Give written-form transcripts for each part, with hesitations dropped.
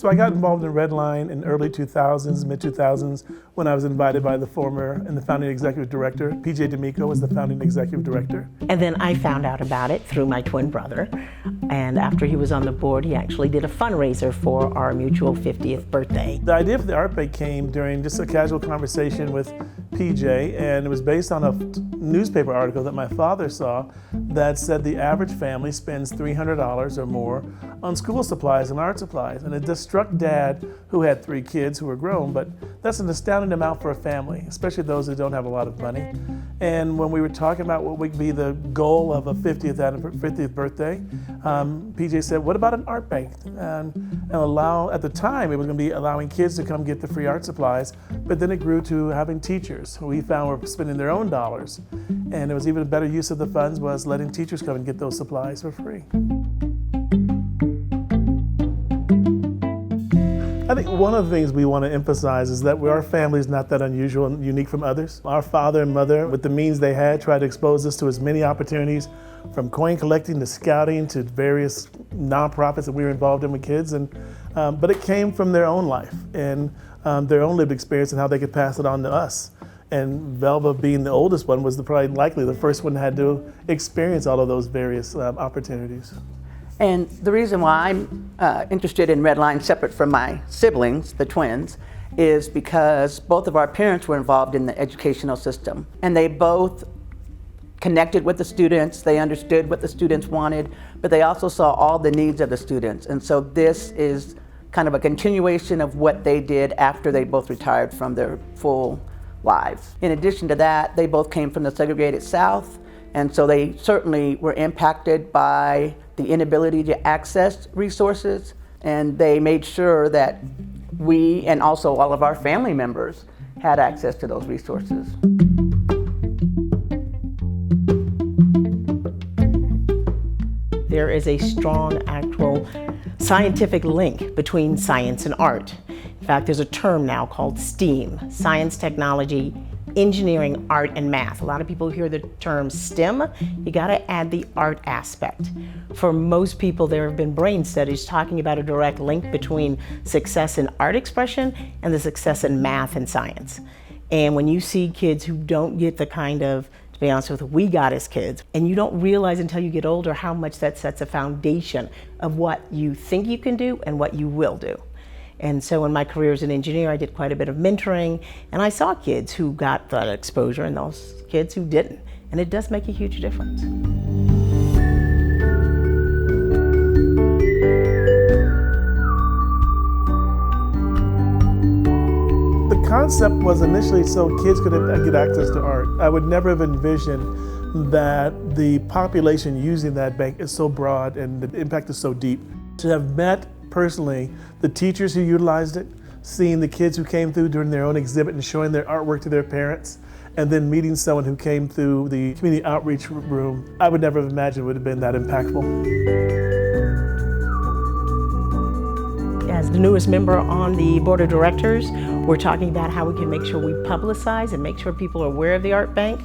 So I got involved in RedLine in early 2000s, mid 2000s, when I was invited by the former and the founding executive director. PJ D'Amico was the founding executive director. And then I found out about it through my twin brother. And after he was on the board, he actually did a fundraiser for our mutual 50th birthday. The idea for the art bank came during just a casual conversation with PJ, and it was based on a newspaper article that my father saw that said the average family spends $300 or more on school supplies and art supplies. And it just struck Dad, who had 3 kids who were grown, but that's an astounding amount for a family, especially those who don't have a lot of money. And when we were talking about what would be the goal of a 50th birthday, PJ said, what about an art bank? And allow, at the time, it was going to be allowing kids to come get the free art supplies, but then it grew to having teachers who we found were spending their own dollars. And it was even a better use of the funds was letting teachers come and get those supplies for free. I think one of the things we want to emphasize is that our family is not that unusual and unique from others. Our father and mother, with the means they had, tried to expose us to as many opportunities, from coin collecting to scouting to various nonprofits that we were involved in with kids. But it came from their own life and their own lived experience and how they could pass it on to us. And Velva, being the oldest one, was probably likely the first one that had to experience all of those various opportunities. And the reason why I'm interested in RedLine, separate from my siblings, the twins, is because both of our parents were involved in the educational system. And they both connected with the students, they understood what the students wanted, but they also saw all the needs of the students. And so this is kind of a continuation of what they did after they both retired from their full lives. In addition to that, they both came from the segregated South, and so they certainly were impacted by the inability to access resources, and they made sure that we and also all of our family members had access to those resources. There is a strong actual scientific link between science and art. In fact, there's a term now called STEAM, science, technology, engineering, art, and math. A lot of people hear the term STEM, you gotta add the art aspect. For most people, there have been brain studies talking about a direct link between success in art expression and the success in math and science. And when you see kids who don't get the kind of, to be honest with you, we got as kids, and you don't realize until you get older how much that sets a foundation of what you think you can do and what you will do. And so in my career as an engineer, I did quite a bit of mentoring, and I saw kids who got that exposure and those kids who didn't. And it does make a huge difference. The concept was initially so kids could get access to art. I would never have envisioned that the population using that bank is so broad and the impact is so deep. To have met personally the teachers who utilized it, seeing the kids who came through during their own exhibit and showing their artwork to their parents, and then meeting someone who came through the community outreach room, I would never have imagined it would have been that impactful. As the newest member on the board of directors, we're talking about how we can make sure we publicize and make sure people are aware of the art bank,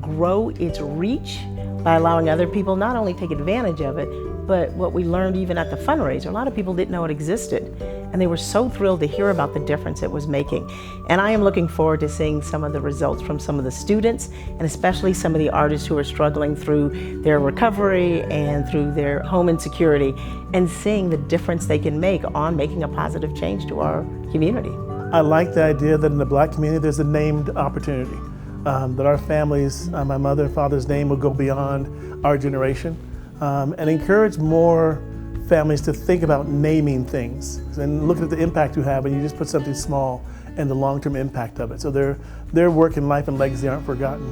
grow its reach by allowing other people not only take advantage of it, but what we learned even at the fundraiser, a lot of people didn't know it existed. And they were so thrilled to hear about the difference it was making. And I am looking forward to seeing some of the results from some of the students, and especially some of the artists who are struggling through their recovery and through their home insecurity, and seeing the difference they can make on making a positive change to our community. I like the idea that in the Black community there's a named opportunity, that our families, my mother and father's name will go beyond our generation. And encourage more families to think about naming things and look at the impact you have when you just put something small and the long-term impact of it. So their work in life and legacy aren't forgotten.